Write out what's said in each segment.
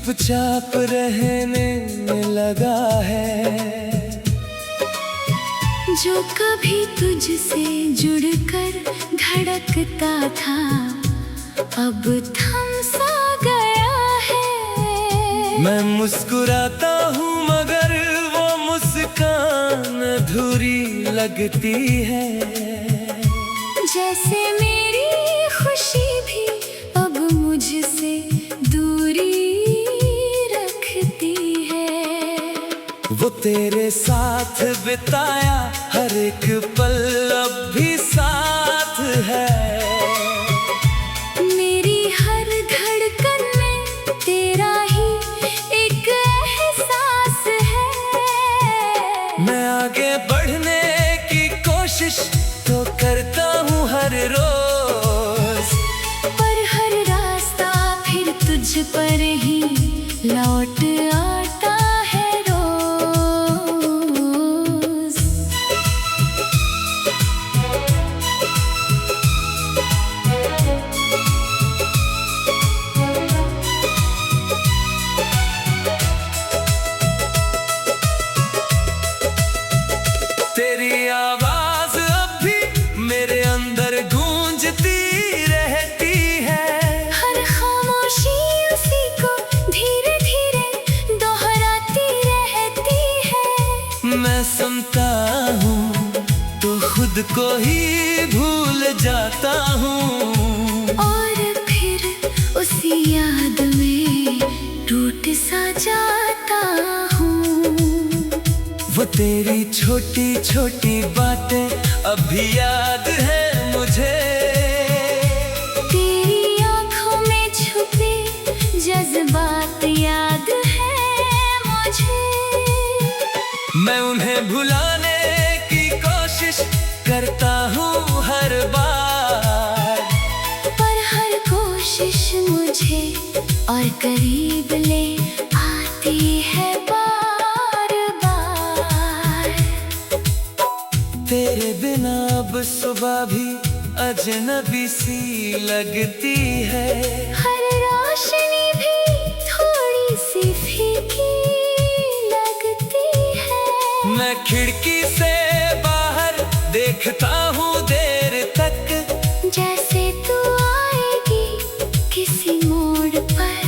चुपचाप रहने लगा है। जो कभी तुझसे जुड़कर धड़कता था अब थम सा गया है। मैं मुस्कुराता हूँ मगर वो मुस्कान अधूरी लगती है। जैसे मेरी खुशी भी अब मुझसे दूरी रखती है। वो तेरे साथ बिताया हर एक पल अब भी साथ है। मेरी हर धड़कन में तेरा ही एक एहसास है। मैं आगे बढ़ने की कोशिश तो करता हूँ हर रोज, पर हर रास्ता फिर तुझ पर ही लौट आता है रोज। तेरी आवाज अब भी मेरे अंदर गूंजती रहती है। हर खामोशी उसी को धीरे धीरे दोहराती रहती है। मैं सुनता हूँ तो खुद को ही भूल जाता हूँ, और फिर उसी याद में टूट सा जाता हूँ। वो तेरी छोटी छोटी बातें अभी याद है मुझे। तेरी आँखों में छुपे जज्बात याद है मुझे। मैं उन्हें भुलाने की कोशिश करता हूँ हर बार, पर हर कोशिश मुझे और करीब ले आती है बार बार। तेरे बिना अब सुबह भी अजनबी सी लगती है। हर रोशनी भी थोड़ी सी फीकी लगती है। मैं खिड़की से बाहर देखता हूँ देर तक, जैसे तू आएगी किसी मोड़ पर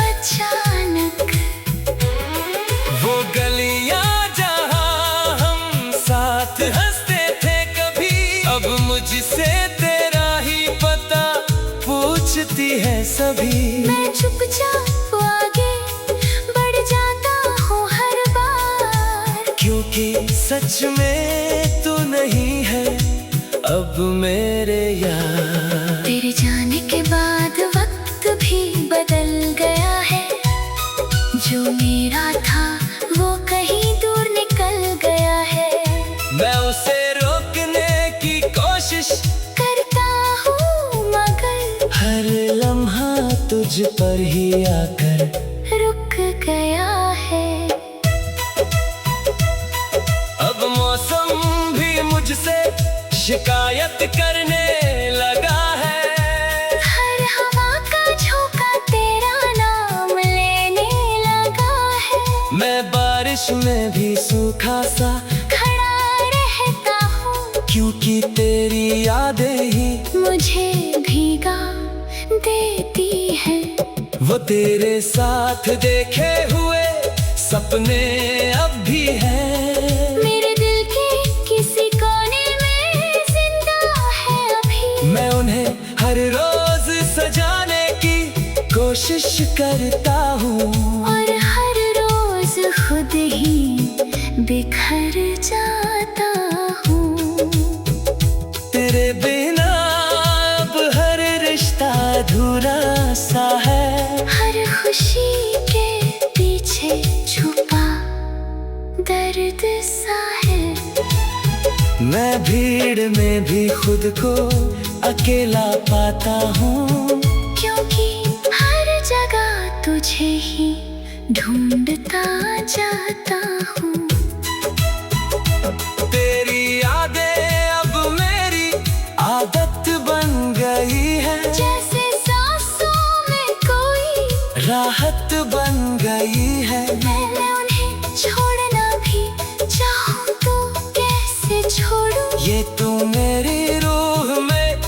अचानक। वो गलियां जहाँ हम साथ हंसते थे कभी, अब मुझसे तेरा ही पता पूछती है सभी। मैं चुपचाप आगे बढ़ जाता हूँ हर बार, क्योंकि सच में तू नहीं है अब मेरे यार। तेरे जाने के बाद वक्त भी बदल गया है। जो मेरा था वो कहीं दूर निकल गया है। मैं उसे रोकने की कोशिश करता हूँ मगर हर लम्हा तुझ पर ही आकर रुक गया है। अब मौसम भी मुझसे शिकायत करने लगा है। हर हवा का झोंका तेरा नाम लेने लगा है। मैं बारिश में भी सूखा सा खड़ा रहता हूँ, क्योंकि तेरी यादें ही मुझे भीगा देती है। वो तेरे साथ देखे हुए सपने अब भी हैं। मेरे दिल के किसी कोने में जिंदा है अभी। मैं उन्हें हर रोज सजाने की कोशिश करता हूँ, और हर रोज खुद ही बिखर जाता हूँ। तेरे बिना अब हर रिश्ता अधूरा सा है। हर खुशी के पीछे छुपा दर्द सा है। मैं भीड़ में भी खुद को अकेला पाता हूँ, क्योंकि हर जगह तुझे ही ढूंढता जाता हूँ। तेरी यादें अब मेरी आदत बन गई है। जैसे सांसों में कोई राहत मेरी रूह में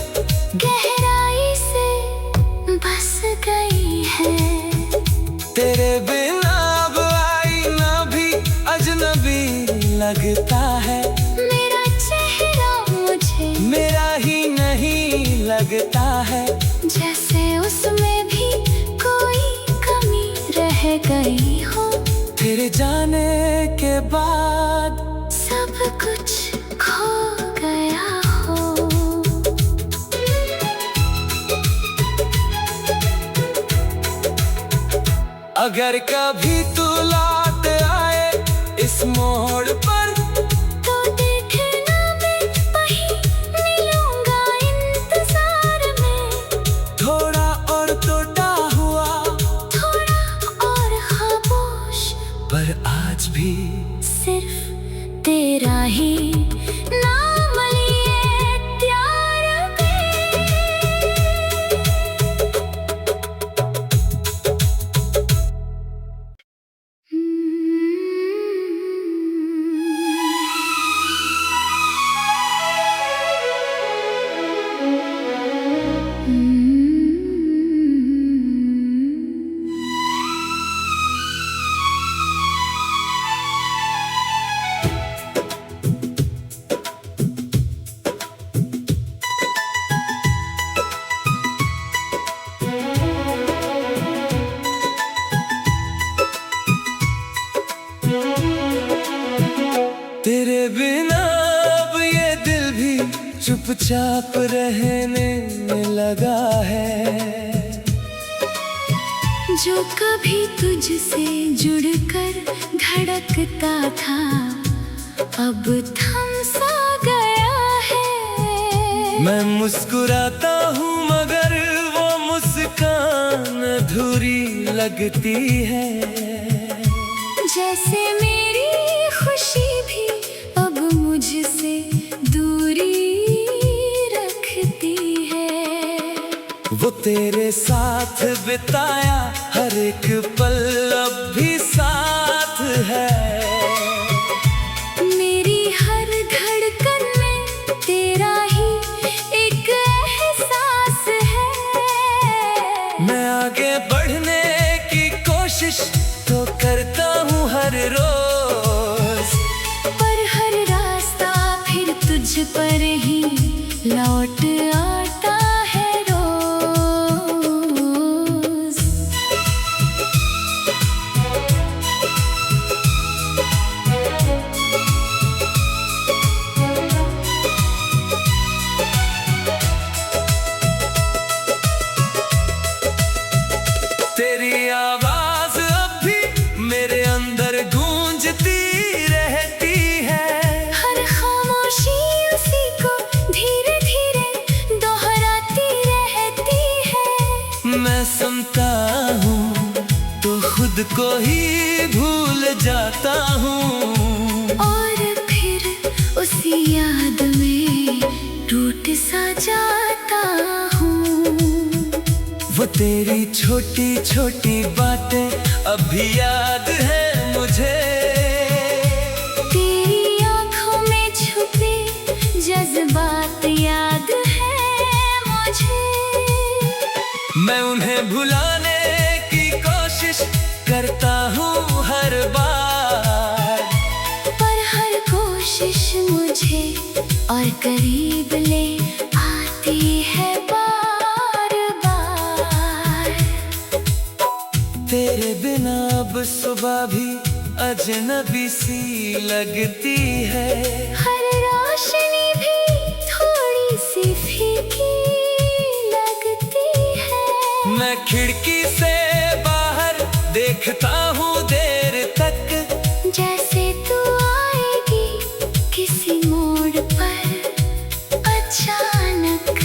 गहराई से बस गई है। तेरे बिना अब आईना भी अजनबी लगता है। मेरा चेहरा मुझे मेरा ही नहीं लगता है। जैसे उसमें भी कोई कमी रह गई हो। तेरे जाने के बाद सब कुछ खो गया हो। अगर कभी तू लौट आए इस मोड़ पर, तो देखना मैं वहीं मिलूंगा इंतजार में। थोड़ा और टूटा हुआ, थोड़ा और खामोश, पर आज भी सिर्फ तेरा ही नाम लिए प्यार में। तेरे बिना अब ये दिल भी चुपचाप रहने लगा है। जो कभी तुझसे जुड़कर धड़कता था, अब थम सा गया है। मैं मुस्कुराता हूँ मगर वो मुस्कान अधूरी लगती है। जैसे मेरी खुशी भी अब मुझसे दूरी रखती है। वो तेरे साथ बिताया हर एक पल अब भी साथ है। मेरी हर धड़कन में तेरा ही एक एहसास है। मैं आगे बढ़ने की कोशिश तो करता हूँ हर रोज, पर हर रास्ता फिर तुझ पर ही लौट आता है रोज। तेरी आवाज अब भी मेरे अंदर गूंजती रहती है। हर खामोशी उसी को धीरे धीरे दोहराती रहती है। मैं सुनता हूँ तो खुद को ही भूल जाता हूँ, और फिर उसी याद में टूट सा जाता हूँ। वो तेरी छोटी छोटी बातें अभी याद है मुझे। तेरी आँखों में छुपे जज्बात याद है मुझे। मैं उन्हें भुलाने की कोशिश करता हूँ हर बार, पर हर कोशिश मुझे और करीब ले आती है बार बार। तेरे बिना अब सुबह भी अजनबी सी लगती है। हर रोशनी भी थोड़ी सी फीकी लगती है। मैं खिड़की से बाहर देखता हूँ देर तक, जैसे तू आएगी किसी मोड़ पर अचानक।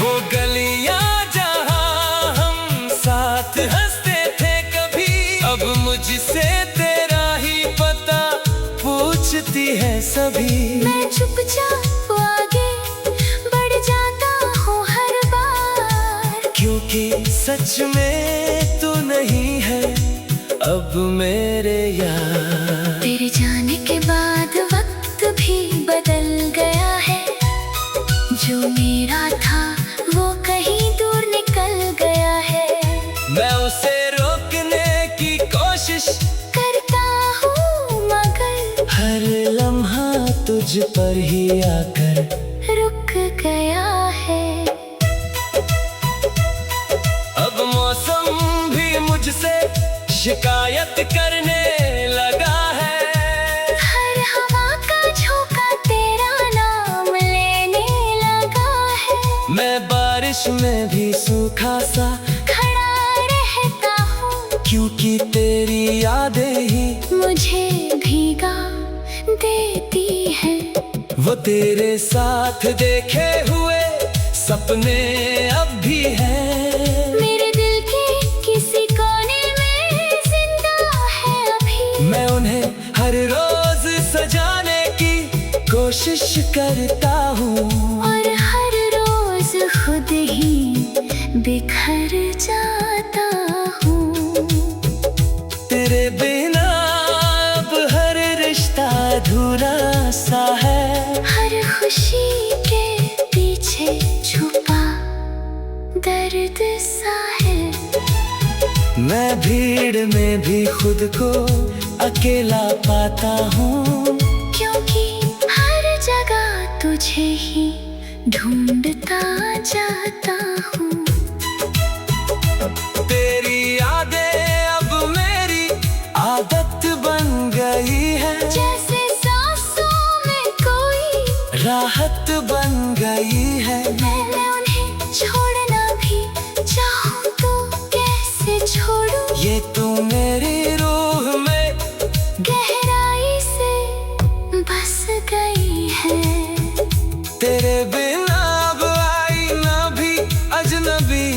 वो गलियां जहाँ हम साथ हंसते थे कभी, अब मुझसे तेरा ही पता पूछती है सभी। मैं चुपचाप आगे बढ़ जाता हूँ हर बार, क्योंकि सच में तू नहीं है अब मेरे यार। तेरे जाने के बाद वक्त भी बदल गया रुक गया है। अब मौसम भी मुझसे शिकायत करने लगा है। हर हवा का झोंका तेरा नाम लेने लगा है। मैं बारिश में भी सूखा सा खड़ा रहता हूँ, क्योंकि तेरी यादें ही मुझे भीगा देती है। वो तेरे साथ देखे हुए सपने अब भी हैं। मेरे दिल के किसी कोने में जिंदा है अभी। मैं उन्हें हर रोज सजाने की कोशिश करता हूँ, और हर रोज खुद ही बिखर जाता हूँ। तेरे बिना अब हर रिश्ता अधूरा सा है। हर खुशी के पीछे छुपा दर्द सा है। मैं भीड़ में भी खुद को अकेला पाता हूँ, क्योंकि हर जगह तुझे ही ढूंढता जाता हूँ। तेरी यादें अब मेरी आदत बन गई है। जैसे सांसों में कोई राहत बन गई है। मैं उन्हें छोड़ना भी चाहूँ तो कैसे छोड़ूं। ये तू मेरी रूह में गहराई से बस गई है। तेरे बिना अब आईना भी अजनबी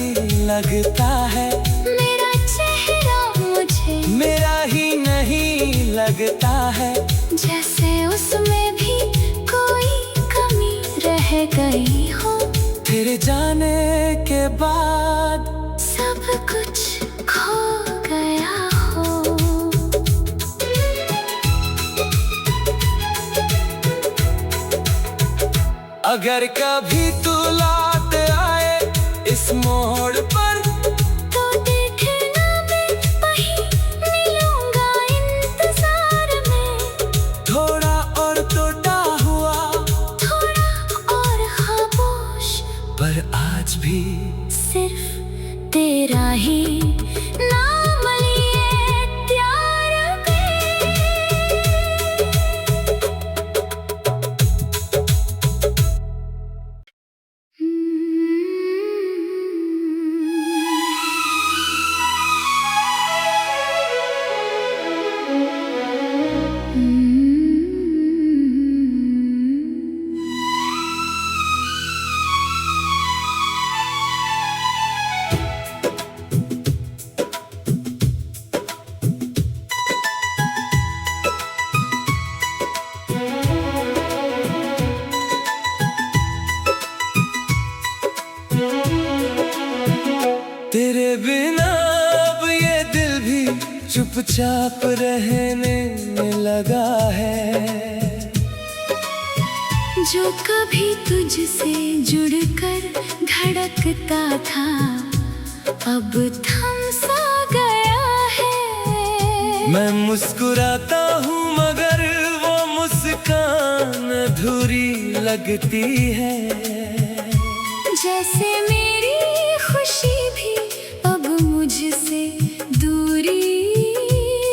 लगता है। मेरा चेहरा मुझे मेरा ही नहीं लगता है। जैसे उसमें भी कोई कमी रह गई हो। तेरे जाने के बाद सब कुछ खो गया हो। अगर कभी तू लौट आए इस मोड़ पर, तो देखना मैं वहीं मिलूंगा इंतजार में। थोड़ा और टूटा हुआ थोड़ा और खामोश, पर आज भी सिर्फ तेरा ही नाम लिए प्यार में। तेरे बिना अब ये दिल भी चुपचाप रहने लगा है। जो कभी तुझसे जुड़कर धड़कता था, अब थम सा गया है। मैं मुस्कुराता हूँ मगर वो मुस्कान अधूरी लगती है। जैसे मेरी खुशी भी अब मुझसे दूरी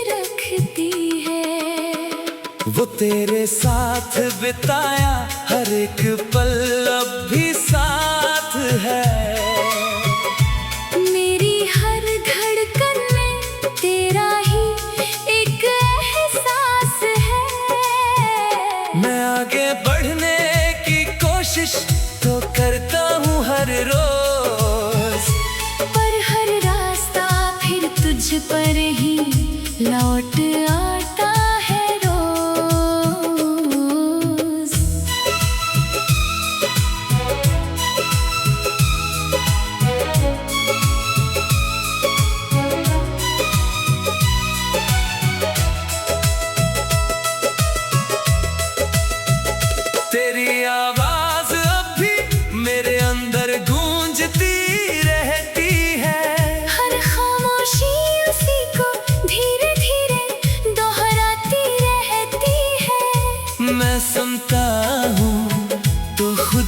रखती है। वो तेरे साथ बिताया हर एक पल अब भी साथ है। मेरी हर धड़कन में तेरा ही एक एहसास है। मैं आगे बढ़ने की कोशिश तो करता हूँ हर रोज, पर हर रास्ता फिर तुझ पर ही लौट आता है रोज।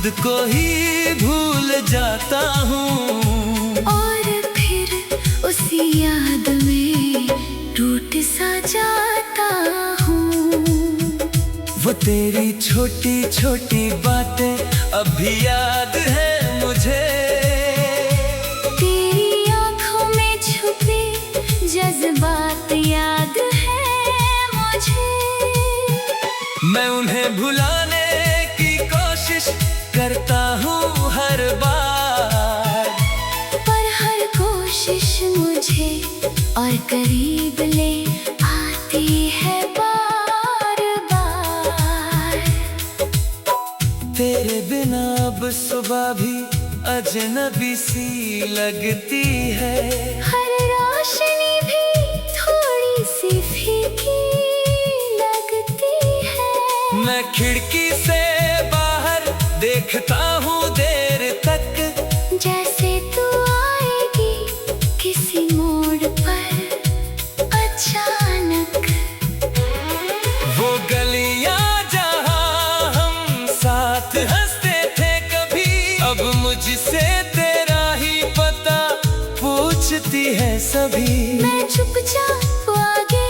खुद को ही भूल जाता हूँ और फिर उसी याद में टूट सा जाता हूँ। वो तेरी छोटी छोटी बातें अभी याद है मुझे, तेरी आंखों में छुपे जज्बात याद है मुझे। मैं उन्हें भुलाने की कोशिश करता हूँ हर बार, पर हर कोशिश मुझे और करीब ले आती है बार बार। तेरे बिना अब सुबह भी अजनबी सी लगती है, हर रोशनी भी थोड़ी सी फीकी लगती है। मैं खिड़की से बाहर देखता हूँ देर तक, जैसे तू आएगी किसी मोड़ पर अचानक। वो गलियां जहाँ हम साथ हंसते थे कभी, अब मुझसे तेरा ही पता पूछती है सभी। मैं चुपचाप आगे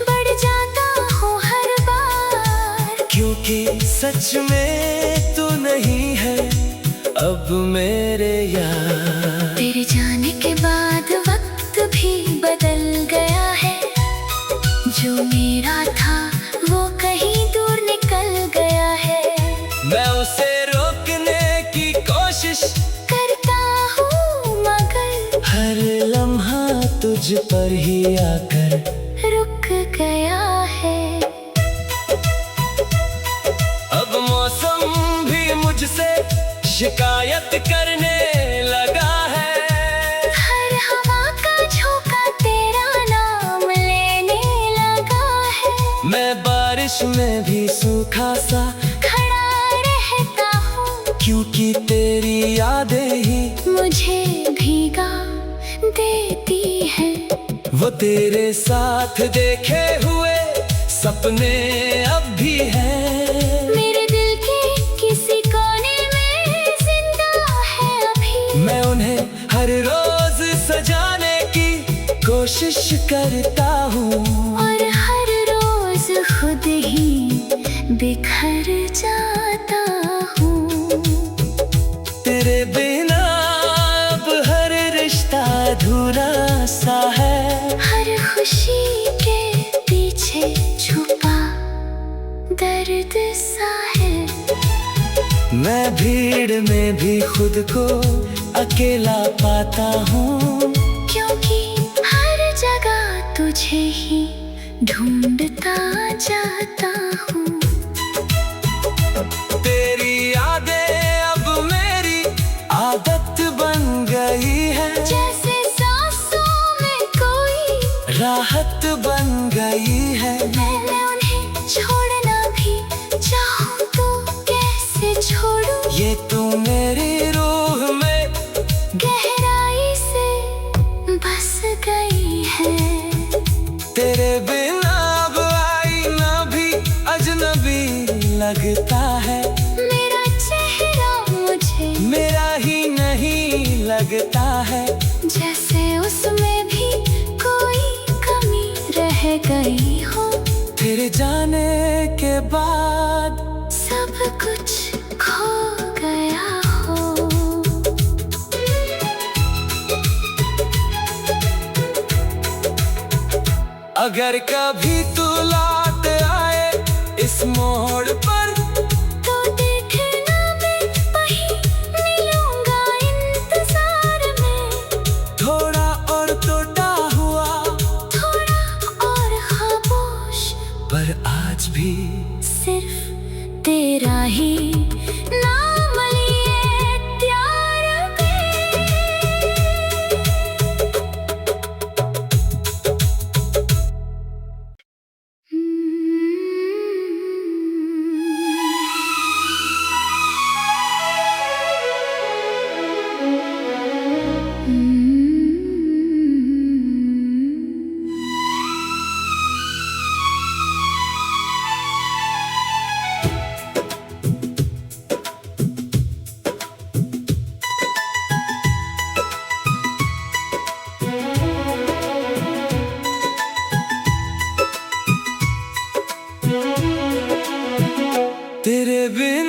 बढ़ जाता हूँ हर बार, क्योंकि सच में तू नहीं है अब मेरे यार। तेरे जाने के बाद वक्त भी बदल गया है, जो मेरा था वो कहीं दूर निकल गया है। मैं उसे रोकने की कोशिश करता हूँ मगर हर लम्हा तुझ पर ही आकर रुक गया है। अब मौसम भी मुझसे शिकायत करने लगा है, हर हवा का झोंका तेरा नाम लेने लगा है। मैं बारिश में भी सूखा सा खड़ा रहता हूँ क्योंकि तेरी यादें ही मुझे भीगा देती है। वो तेरे साथ देखे हुए सपने अब भी हैं, मेरे दिल के किसी कोने में जिंदा है अभी। मैं उन्हें हर रोज सजाने की कोशिश करता हूँ और हर रोज खुद ही बिखर जाता हूँ। तेरे बिना अब हर रिश्ता अधूरा सा है, हर खुशी के पीछे छुपा दर्द सा है। मैं भीड़ में भी खुद को अकेला पाता हूँ, क्योंकि हर जगह तुझे ही ढूंढता जाता हूँ। तेरी यादें अब मेरी आदत बन गई है, जैसे सांसों में कोई राहत बन गई है। मैं उन्हें छोड़ना भी चाहूँ तो कैसे छोड़ूं। ये तू मेरी रूह में गहराई से बस गई है। तेरे बिना अब आईना भी अजनबी लगता है, मेरा चेहरा मुझे मेरा ही नहीं लगता है। जैसे उसमें भी कोई कमी रह गई हो। तेरे जाने के बाद सब कुछ खो गया हो। अगर कभी तू लौट आए इस मोड़ पर, तो देखना मैं वहीं मिलूंगा इंतजार में। थोड़ा और टूटा हुआ थोड़ा और खामोश, पर आज भी सिर्फ तेरा ही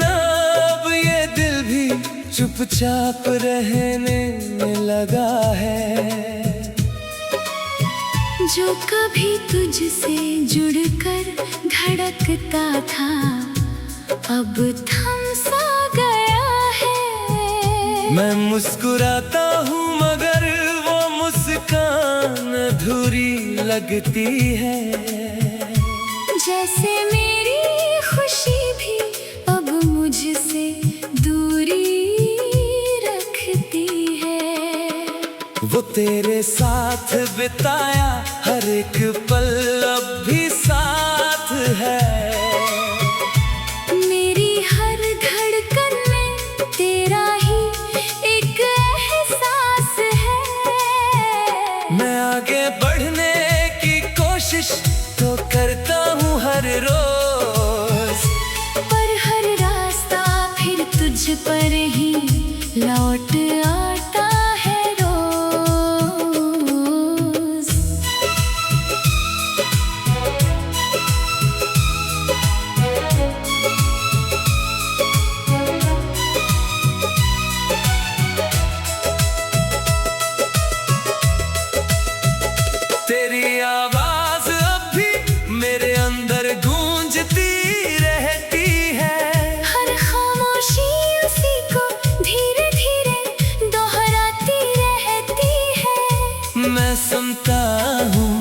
बिना अब ये दिल भी चुपचाप रहने लगा है। जो कभी तुझसे जुड़कर धड़कता था अब थम सा गया है। मैं मुस्कुराता हूँ मगर वो मुस्कान अधूरी लगती है। जैसे मेरी खुशी भी अब मुझसे दूरी रखती है। वो तेरे साथ बिताया हर एक पल अब भी साथ है। मेरी हर धड़कन में तेरा ही एक एहसास है। मैं आगे बढ़ने की कोशिश तो करता हूँ हर रोज, पर हर रास्ता फिर तुझ पर ही लौट आता है रोज। तेरी आवाज अब भी मेरे अंदर गूंजती रहती है। हर खामोशी उसी को धीरे धीरे दोहराती रहती है। मैं सुनता हूँ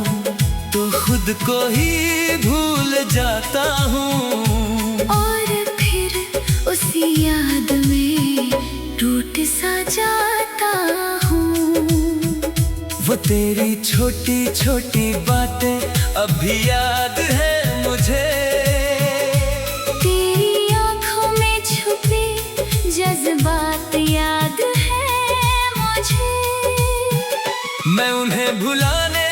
तो खुद को ही भूल जाता हूँ, और फिर उसी याद में टूट सा जाता हूँ। वो तेरी छोटी छोटी बातें अभी याद है मुझे। तेरी आँखों में छुपे जज्बात याद है मुझे। मैं उन्हें भुलाने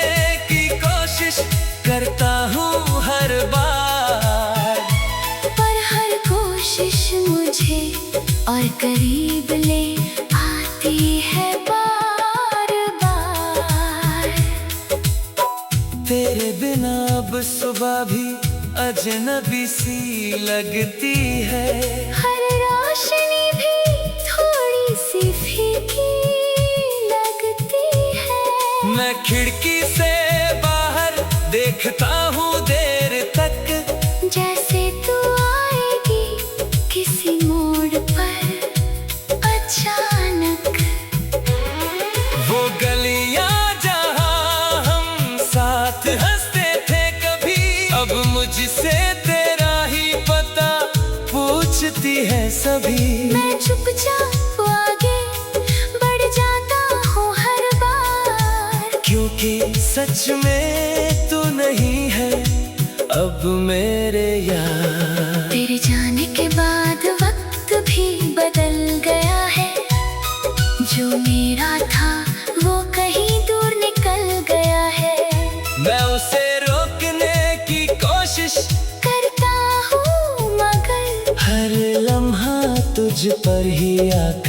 की कोशिश करता हूँ हर बार, पर हर कोशिश मुझे और करीब ले आती है बार बार। तेरे बिना अब सुबह भी अजनबी सी लगती है। हर रोशनी भी थोड़ी सी फीकी लगती है। मैं खिड़की से बाहर देखता हूँ देर तक, जैसे तू आएगी किसी मोड़ पर अचानक। वो गलियां जहाँ हम साथ हंसते थे कभी, अब मुझसे तेरा ही पता पूछती है सभी। मैं चुपचाप आगे बढ़ जाता हूँ हर बार, क्योंकि सच में तू नहीं है अब मेरे यार। तेरे जाने के बाद वक्त भी बदल गया है। जो मेरा था वो कहीं दूर निकल गया है। मैं उसे रोकने की कोशिश करता हूँ मगर हर लम्हा तुझ पर ही आकर